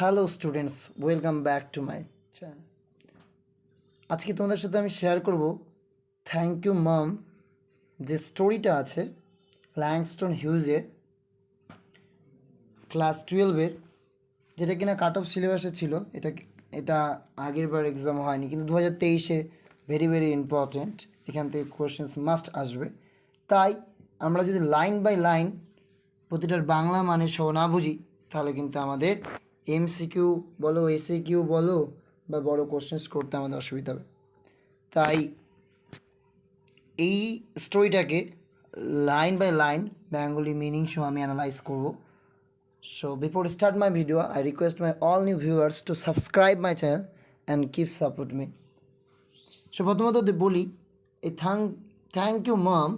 Hello students, welcome back to my channel. আজকে তোমাদের সাথে আমি শেয়ার করব থ্যাংক ইউ মাম যে স্টোরিটা আছে ল্যাংস্টন হিউজের ক্লাস 12-এর, যেটা কিনা কাট অফ সিলেবাসে ছিল। এটা আগের বার এক্সাম হয়নি, কিন্তু 2023-এ ভেরি ভেরি ইম্পর্ট্যান্ট। এখান থেকে কোয়েশ্চেন্স মাস্ট আসবে। তাই আমরা যদি লাইন বাই লাইন প্রতিটার বাংলা মানে সহ না বুঝি, তাহলে কিন্তু আমাদের এমসিকিউ বলো, এসিকিউ বলো বা বড় কোশ্চেন্স করতে আমাদের অসুবিধা হবে। তাই এই স্টোরিটাকে line by line Bengali meaning সহ আমি অ্যানালাইজ করব। So before start my video, I request my all new viewers to subscribe my channel and keep support me. সো প্রথমত বলি, এই thank you mom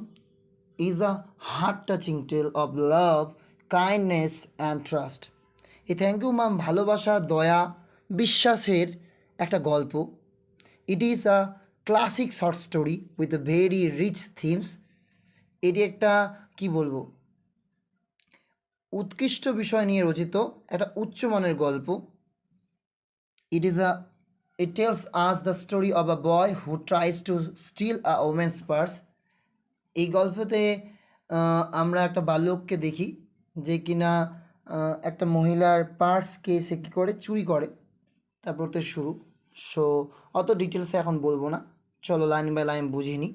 is a heart-touching tale of love, kindness and trust. এই thank you ma'am ভালোবাসা, দয়া, বিশ্বাসের একটা গল্প। It is a classic short story with a very rich themes. এটি একটা কি বলবো, উৎকৃষ্ট বিষয় নিয়ে রচিত একটা উচ্চমানের গল্প। It tells us the story of a boy who tries to steal a woman's purse. এই গল্পতে আমরা একটা বালককে দেখি যে কিনা একটা মহিলার পার্সকে সে কী করে চুরি করে, তারপর তো শুরু। সো অত ডিটেলসে এখন বলবো না, চলো লাইন বাই লাইন বুঝিয়ে নিই।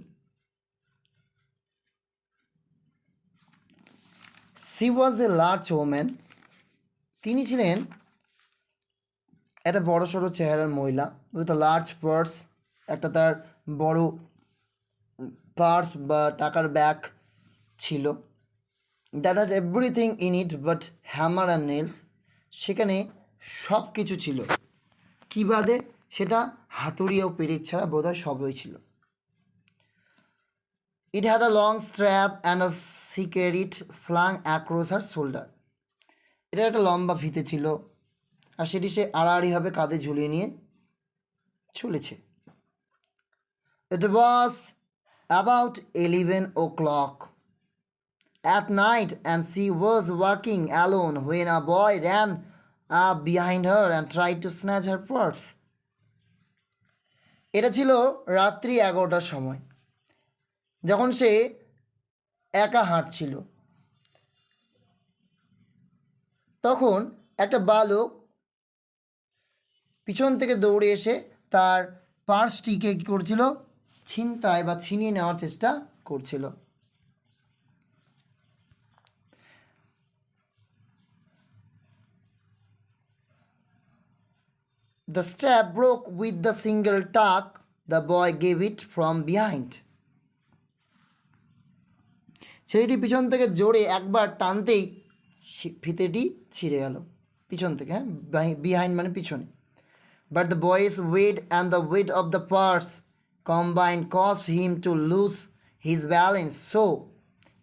C was a large woman. তিনি ছিলেন একটা বড় সড়ো চেহারার মহিলা উইথ আ লার্জ পার্স। একটা তার বড় পার্স বা টাকার ব্যাগ ছিল। That had everything in it but hammer and nails. সেখানে সব কিছু ছিল, কী বাদে? সেটা হাতুড়ি ও পেরেক ছাড়া বোধহয় সবই ছিল। It had a long strap and a she carried slung across her shoulder. এটা একটা লম্বা ফিতে ছিল, আর সেটি সে আড়াআড়িভাবে কাঁধে ঝুলিয়ে নিয়ে চলেছে। ইট was about 11 o'clock at night and she was walking alone when a boy ran up behind her and tried to snatch her purse. এটা ছিল রাত্রি 11টার সময়, যখন সে একা হাঁটছিল। তখন একটা বালক পিছন থেকে দৌড়ে এসে তার পার্সটিকে কী করছিল? ছিনতাই বা ছিনিয়ে নেওয়ার চেষ্টা করছিল। The strap broke with the single tug the boy gave it from behind. ছেলেটি পিছন থেকে জোরে একবার টানতেই ফিতেটি ছিঁড়ে গেল, পিছন থেকে। হ্যাঁ, বিহাইন্ড মানে পিছনে। But the boy's weight and the weight of the purse combined caused him to lose his balance. So,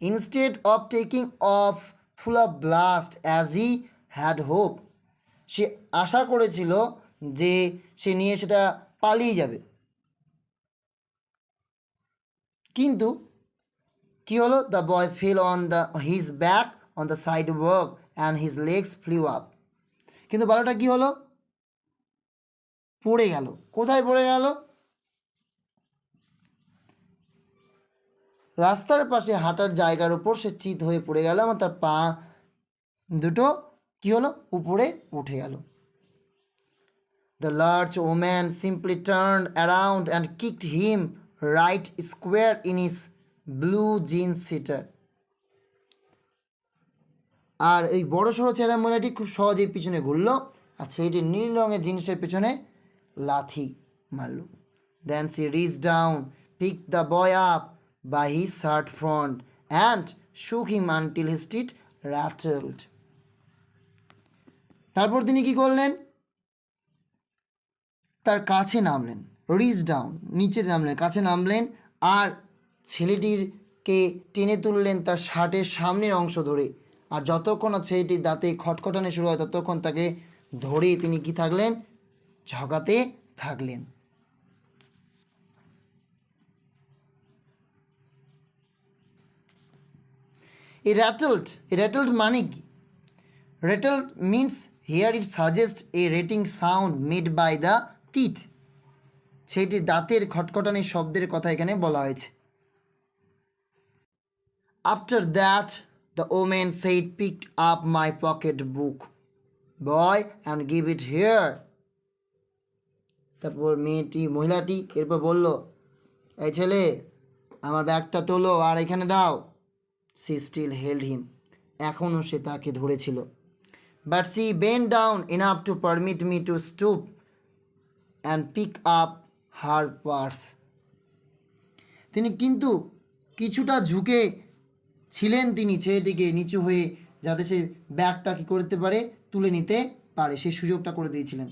instead of taking off full of blast as he had hoped, সে আশা করেছিল যে সে নিয়ে সেটা পালিয়ে যাবে, কিন্তু কি হলো? The boy fell on his back on the sidewalk and his legs flew up. কিন্তু বালোটা কি হলো? পড়ে গেল। কোথায় পড়ে গেল? রাস্তার পাশে হাঁটার জায়গার উপর সে চিত হয়ে পড়ে গেল, এবং তার পা দুটো কি হলো? উপরে উঠে গেল। The large woman simply turned around and kicked him right square in his blue jeans seater. আর এই বড় সড়ো চেহারা মহিলাটি খুব সহজেই পিছনে ঘুরল, আর সেইটি নীল রঙের জিনিসের পিছনে লাথি মারল। Then she reached down, picked the boy up by his shirt front and shook him until his teeth rattled. তারপর তিনি কি করলেন? তার কাছে নামলেন, রিচ ডাউন, নিচে নামলেন, কাছে নামলেন, আর ছেলেটিরকে টেনে তুললেন তার শার্টের সামনের অংশ ধরে। আর যতক্ষণ না ছেলেটির দাঁতে খটখটানো শুরু হয়, ততক্ষণ তাকে ধরে তিনি কি থাকলেন? ঝগাতে থাকলেন। এই র্যাটলড মানে কি? Rattled means here it suggest a rattling sound made by the teeth, সেটি দাঁতের খটখটানির শব্দের কথা এখানে বলা হয়েছে। After that the woman said picked up my pocket book boy and give it here. তারপর মহিলাটি এরপর বলল, এই ছেলে আমার ব্যাগটা তোলো আর এখানে দাও। সি স্টিল হেল্ড হিম, এখনও সে তাকে ধরেছিল। But she bent down enough to permit me to stoop and pick up her purse. তিনি কিন্তু কিছুটা ঝুঁকে ছিলেন, তিনি ছেলেটিকে নিচু হয়ে যাতে সে ব্যাগটা কী করতে পারে, তুলে নিতে পারে, সেই সুযোগটা করে দিয়েছিলেন।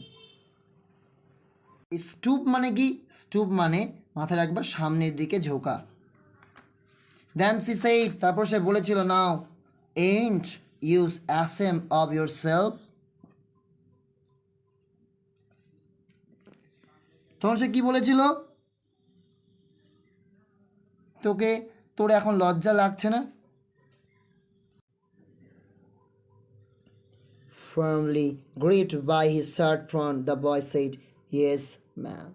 স্টুপ মানে কি? স্টুপ মানে মাথার একবার সামনের দিকে ঝোঁকা। দেন সি সেইড, তারপর সে বলেছিল, now ain't you ashamed of yourself. তখন সে কি বলেছিল, তোর এখন লজ্জা লাগছে না? Firmly gripped by his shirt front, the boy said, yes ma'am.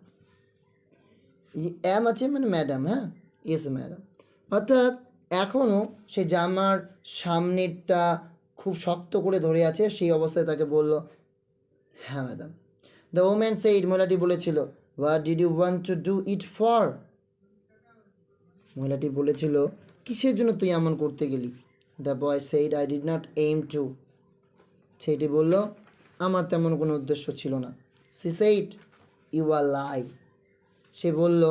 এম আছে মানে ম্যাডাম, হ্যাঁ, ইয়েস ম্যাডাম। অর্থাৎ এখনও সে জামার সামনেরটা খুব শক্ত করে ধরে আছে, সেই অবস্থায় তাকে বলল, হ্যাঁ ম্যাডাম। দ্য ওম্যান সেইড, মহিলাটি বলেছিল, what did you want to do it for. মহিলাটি বলেছিল, কিসের জন্য তুই এমন করতে গেলি। The boy said, I did not aim to. সেইটি বলল, আমার তেমন কোনো উদ্দেশ্য ছিল না। She said, you are lie. সে বলল,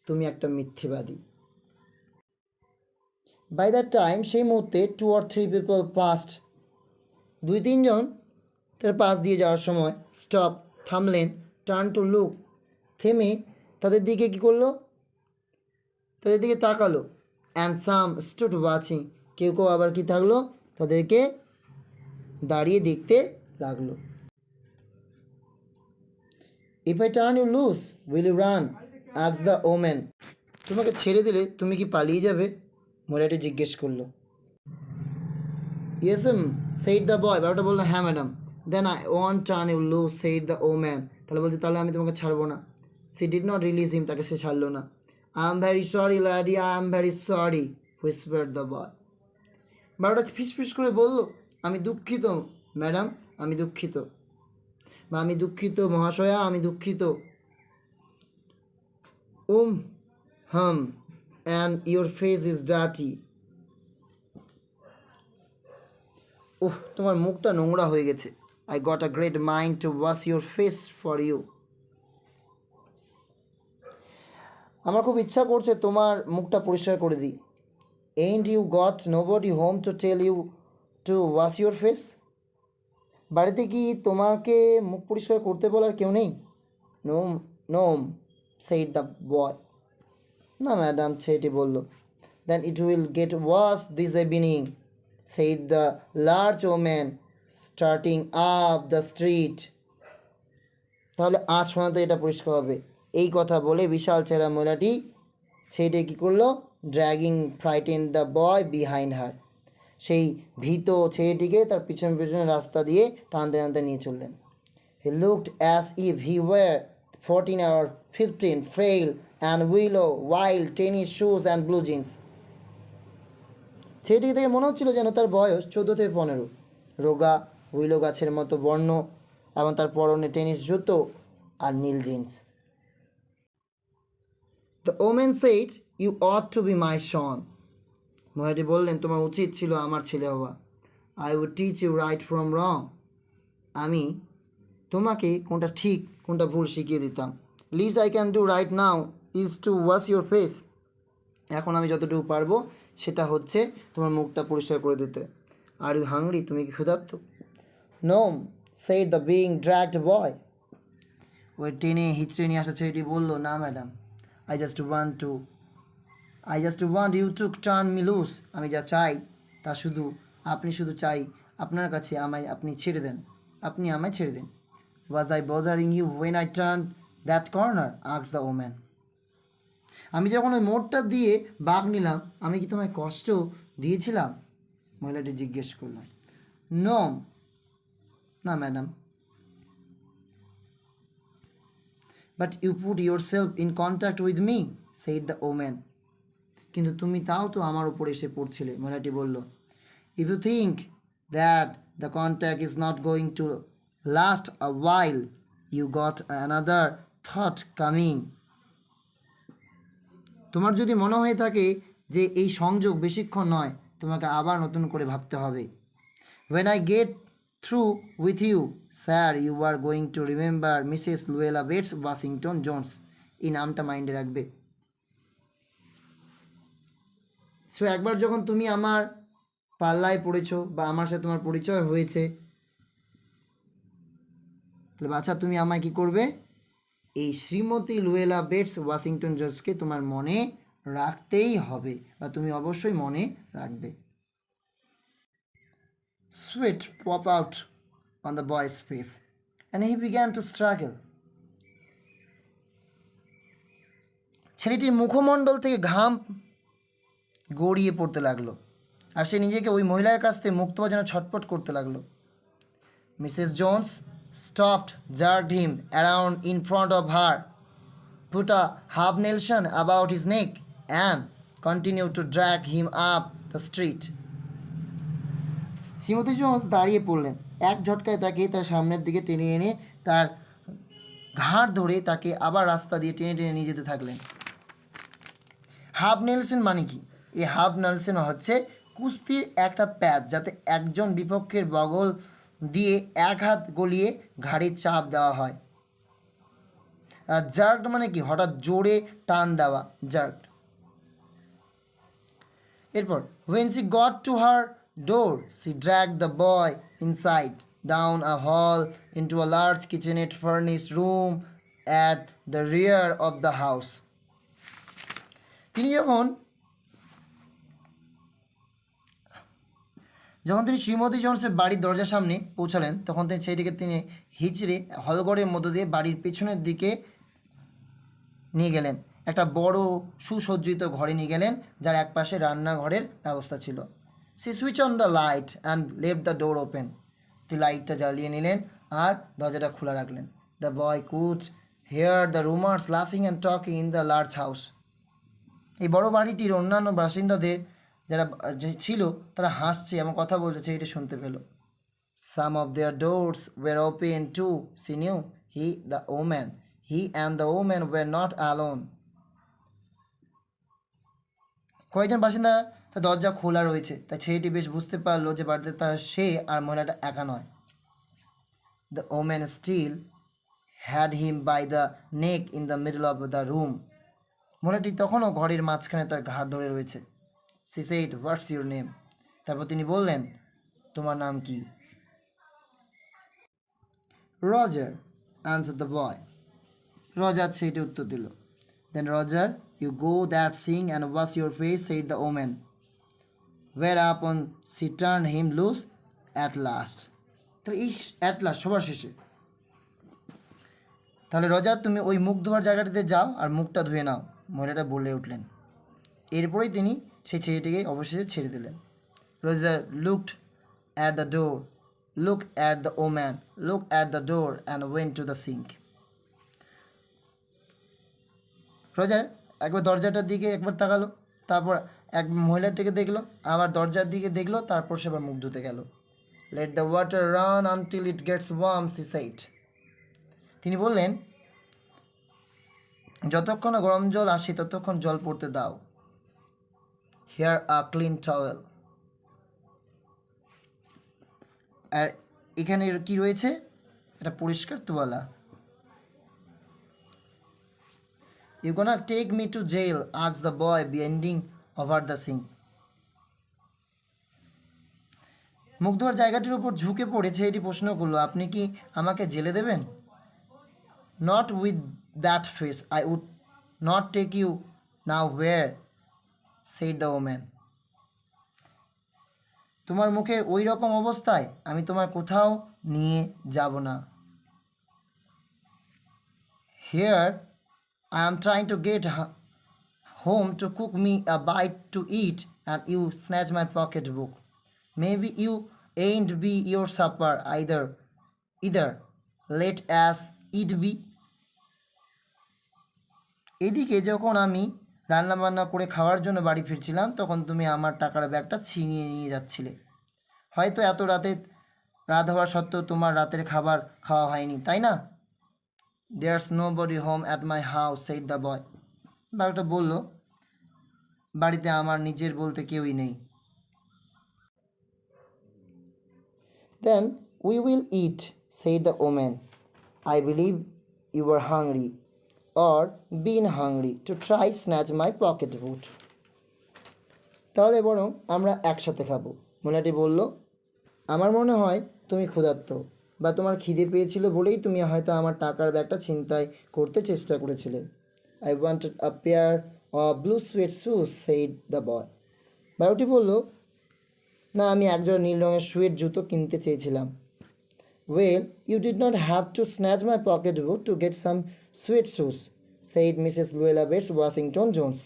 তুমি একটা মিথ্যেবাদী। বাই দ্যাট টাইম, সেই মুহূর্তে 2 or 3 পিপল পাস্ট, 2-3 জন তার পাশ দিয়ে যাওয়ার সময়, স্টপ, থামলেন, টার্ন টু লুক, থেমে তাদের দিকে কী করলো, তাদের দিকে তাকালো। অ্যান্ড সাম স্টুড ওয়াচিং, কেউ কেউ আবার কি থাকলো, তাদেরকে দাঁড়িয়ে দেখতে লাগলো। If I turn you loose will you run, ask the woman. তোমাকে ছেড়ে দিলে তুমি কি পালিয়ে যাবে, মহিলাটি জিজ্ঞেস করলো। ইয়েস সেইড দ্য বয়, বারোটা বললো, হ্যাঁ madam. Then I won't turn you loose said the woman, তাহলে বলছে, তাহলে আমি তোমাকে ছাড়বো না। She did not release him, তাকে সে ছাড়লো না। I am very sorry lady, I am very sorry, whispered the boy. বারোটা ফিসফিস করে বলল, আমি দুঃখিত ম্যাডাম, আমি দুঃখিত, বা আমি দুঃখিত মহাশয়া, আমি দুঃখিত। Hmm and your face is dirty. তোমার মুখটা নোংরা হয়ে গেছে। I got a great mind to wash your face for you. আমার খুব ইচ্ছা করছে তোমার মুখটা পরিষ্কার করে দিই। Ain't you got nobody home to tell you to wash your face? বাড়িতে কি তোমাকে মুখ পরিষ্কার করতে বলার কেউ নেই? No no said the boy. না ম্যাডাম, ছেলেটি বলল। Then it will get worse this evening, said the large woman, starting up the street. তাহলে আজ শোনাতে এটা পরিষ্কার হবে। এই কথা বলে বিশাল চেহারা মহিলাটি ছেলেটি কী করলো, dragging frightened the boy behind her, সেই ভীত ছেলেটিকে তার পিছনে পিছনে রাস্তা দিয়ে টানতে টানতে নিয়ে চললেন। He looked as if he war 14 or 15, frail and willow, wild tennis shoes and blue jeans. ছেলেটিকে দেখে মনে হচ্ছিল যেন তার বয়স 14 থেকে 15, রোগা উইলো গাছের মতো বর্ণ, এবং তার পরনে টেনিস জুতো আর নীল jeans. The woman said, you ought to be my son. মহিলাটি বললেন, তোমার উচিত ছিল আমার ছেলে হওয়া। I would teach you right from wrong. আমি তোমাকে কোনটা ঠিক কোনটা ভুল শিখিয়ে দিতাম। Least I can do right now is to wash your face. এখন আমি যতটুকু পারবো সেটা হচ্ছে তোমার মুখটা পরিষ্কার করে দিতে। আর ইউ হাংরি, তুমি কি ক্ষুধার্ত? No said the being dragged boy. ওই টেনে হিচড়ে নিয়ে আসা ছেলেটি বলল, না madam, I just want you to turn me loose. আমি যা চাই তা আপনি শুধু চাই আপনার কাছে আপনি ছেড়ে দেন, আপনি আমায় ছেড়ে দেন। Was I bothering you when I turned that corner? asked the woman. আমি যখন ওই মোড়টা দিয়ে বাঁক নিলাম, আমি কি তোমায় কষ্ট দিয়েছিলাম? মহিলাটি জিজ্ঞেস করল। নো না madam. But you put your self in contact with me, said the woman. কিন্তু তুমি তাও তো আমার উপর এসে পড়ছিলে, মহিলাটি বলল। If you think that the contact is not going to last a while, you got another thought coming. তোমার যদি মনে হয়ে থাকে যে এই সংযোগ বেশিক্ষণ নয়, তোমাকে আবার নতুন করে ভাবতে হবে। When I get through with you, sir, you are going to remember Mrs Luella Bates Washington Jones. এই নামটা মাইন্ডে রাখবে। সো একবার যখন তুমি আমার পাল্লায় পড়েছো বা আমার সাথে তোমার পরিচয় হয়েছে, তাহলে বাচ্চা তুমি আমায় কি করবে? এই শ্রীমতী লুয়েলা বেটস ওয়াশিংটন জোন্সকে তোমার মনে রাখতেই হবে, বা তুমি অবশ্যই মনে রাখবে। Sweat popped out on the boy's face, and he began to struggle. ছেলেটির মুখমণ্ডল থেকে ঘাম গড়িয়ে পড়তে লাগলো, আর সে নিজেকে ওই মহিলার কাছ থেকে মুক্ত হওয়ার জন্য ছটফট করতে লাগলো। Mrs Jones stopped, jerked him around in front of her, put a half nelson about his neck, and continued to drag him up the street. Shrimati Jones দাঁড়িয়ে পড়লেন, এক ঝটকায় তাকে তার সামনের দিকে টেনে এনে তার ঘাড় ধরে তাকে আবার রাস্তা দিয়ে টেনে টেনে নিয়ে যেতে থাকলেন। হাফ নেলসন মানে কি? এই হাফ নেলসন হচ্ছে কুস্তির একটা প্যাচ, যাতে একজন বিপক্ষের বগল দিয়ে এক হাত গলিয়ে ঘাড়ে চাপ দেওয়া হয়। আর জার্কড মানে কি? হঠাৎ জোরে টান দেওয়া, জার্কড। এরপর when she got to her door, she dragged the boy inside, down a hall, into a large kitchenette furnished room at the rear of the house. তিনি যখন তিনি শ্রীমতী জোন্সের বাড়ির দরজার সামনে পৌঁছালেন, তখন সেইটিকে তিনি হিচড়ে হলঘরের মধ্য দিয়ে বাড়ির পেছনের দিকে নিয়ে গেলেন। একটা বড় সুসজ্জিত ঘরে নিয়ে গেলেন, যার এক পাশে রান্নাঘরের ব্যবস্থা ছিল। She switch on the light and left the door open. তিনি লাইটটা জ্বালিয়ে নিলেন আর দরজাটা খোলা রাখলেন। The boy could hear the roomers লাফিং and talking in the large house. এই বড় বাড়িটির অন্যান্য বাসিন্দাদের যারা ছিল তারা হাসছে এবং কথা বলছে, এটি শুনতে পেল। Some of their doors were open too, she knew he and the woman were not alone. কয়েকজন বাসিন্দা তার দরজা খোলা রয়েছে, তাই ছেলেটি বেশ বুঝতে পারলো যে বাড়িতে সে আর মহিলাটা একা নয়। The woman still had him by the neck in the middle of the room. মহিলাটি তখনও ঘরের মাঝখানে তার ঘাড় ধরে রয়েছে। She said, what's your name? তারপর তিনি বললেন, তোমার নাম কি? Roger, answer the boy. Roger সেইটি উত্তর দিল। Then Roger, you go that sing and wash your face, said the woman. Whereupon she turned him loose at last. তাহলে এই অ্যাট লাস্ট, সবার শেষে। তাহলে রজার, তুমি ওই মুখ ধোয়ার জায়গাটিতে যাও আর মুখটা ধুয়ে নাও, মহিলাটা বলে উঠলেন। এরপরেই তিনি সেই ছেলেটিকে অবশেষে ছেড়ে দিলেন। Roger looked at the door, looked at the woman, looked at the door and went to the sink. Roger একবার দরজাটার দিকে একবার তাকালো, তারপর এক মহিলাটিকে দেখলো, আবার দরজার দিকে দেখলো, তারপর সে আবার মুখ ধুতে গেল। Let the water run until it gets warm, she said. তিনি বললেন, যতক্ষণ গরম জল আসে ততক্ষণ জল পড়তে দাও। Here a clean towel. আর এখানে কি রয়েছে? এটা পরিষ্কার তোয়ালা। You gonna take me to jail? asked the boy, bending over the sink. মুখ ধোয়ার জায়গাটির উপর ঝুঁকে পড়েছে, এটি প্রশ্ন করলো, আপনি কি আমাকে জেলে দেবেন? Not with that face, I would not take you now. Where? said the woman. তোমার মুখে ওই রকম অবস্থায় আমি তোমার কোথাও নিয়ে যাব না। Here I am trying to get home to cook me a bite to eat, and you snatch my pocketbook. Maybe you ain't be your supper either. either let as it be. এদিকে যখন আমি রান্নাবান্না করে খাওয়ার জন্য বাড়ি ফিরছিলাম তখন তুমি আমার টাকার ব্যাগটা ছিনিয়ে নিয়ে যাচ্ছিলে। হয়তো এত রাতে রাত হওয়া সত্ত্বেও তোমার রাতের খাবার খাওয়া হয়নি, তাই না? There's nobody home at my house, said the boy. বালকটা বলল, বাড়িতে আমার নিজের বলতে কেউই নেই। Then we will eat, said the woman. I believe you were hungry or been hungry to try snatch my pocketbook. তাহলে বরং আমরা একসাথে খাবো। মহিলাটি বলল, আমার মনে হয় তুমি ক্ষুধার্ত বা তোমার খিদে পেয়েছিল বলেই তুমি হয়তো আমার টাকার ব্যাগটা ছিনতাই করতে চেষ্টা করেছিলে। I wanted a pair of blue suede shoes, said the boy. বালকটি বলল, না, আমি একজোড়া নীল রঙের সুয়েড জুতো কিনতে চেয়েছিলাম। Well, you did not have to snatch my pocketbook to get some suede shoes, said Mrs. Luella Bates Washington Jones.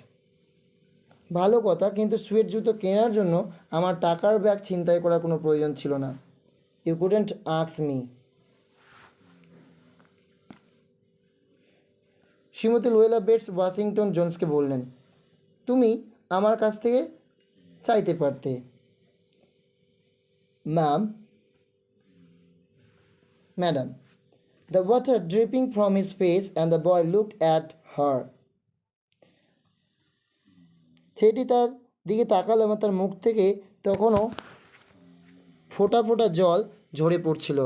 ভালো কথা, কিন্তু সুয়েড জুতো কেনার জন্য আমার টাকার ব্যাগ ছিনতাই করার কোনো প্রয়োজন ছিল না। You couldn't ask me. Shrimati Luella Bates Washington জোন্সকে বললেন, তুমি আমার কাছ থেকে চাইতে পারতে। Madam. The water dripping from his face and the boy looked at her. ছেলেটি তার দিকে তাকালো এবং তার মুখ থেকে তখনও ফোঁটা ফোঁটা জল ঝরে পড়ছিল।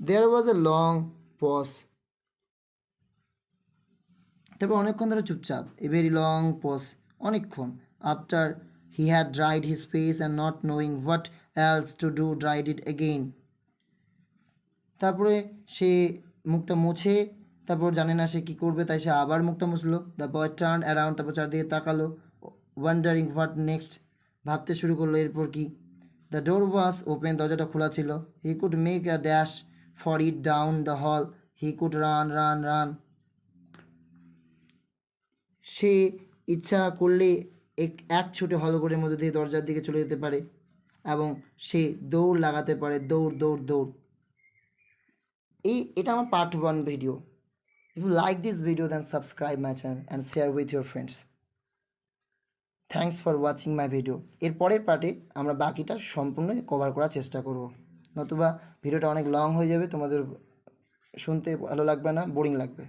There was a long pause. তারপর অনেকক্ষণ ধরে চুপচাপ। A very long pause. অনেকক্ষণ। After he had dried his face and not knowing what else to do, dried it again. তারপরে সে মুখটা মুছে, তারপর জানে না সে কী করবে, তাই সে আবার মুখটা মুছলো। দ্য বয় টার্ন অ্যারাউন্ড, তারপর চারদিকে তাকালো। ওয়ান্ডারিং হোয়াট নেক্সট, ভাবতে শুরু করলো এরপর কি। দ্য ডোর ওয়াজ ওপেন, দরজাটা খোলা ছিল। He could make a dash for it down the hall, he could run run run. সে ইচ্ছা করলে এক ছুটে হলঘরের মধ্যে দিয়ে দরজার দিকে চলে যেতে পারে এবং সে দৌড় লাগাতে পারে, দৌড় দৌড় দৌড়। এটা আমার part 1 video. If you like this video, then subscribe my channel and share with your friends. Thanks for watching my video. এর পরের পার্টে আমরা বাকিটা সম্পূর্ণ কভার করার চেষ্টা করব, নতুবা ভিডিওটা অনেক লং হয়ে যাবে, তোমাদের শুনতে ভালো লাগবে না, বোরিং লাগবে।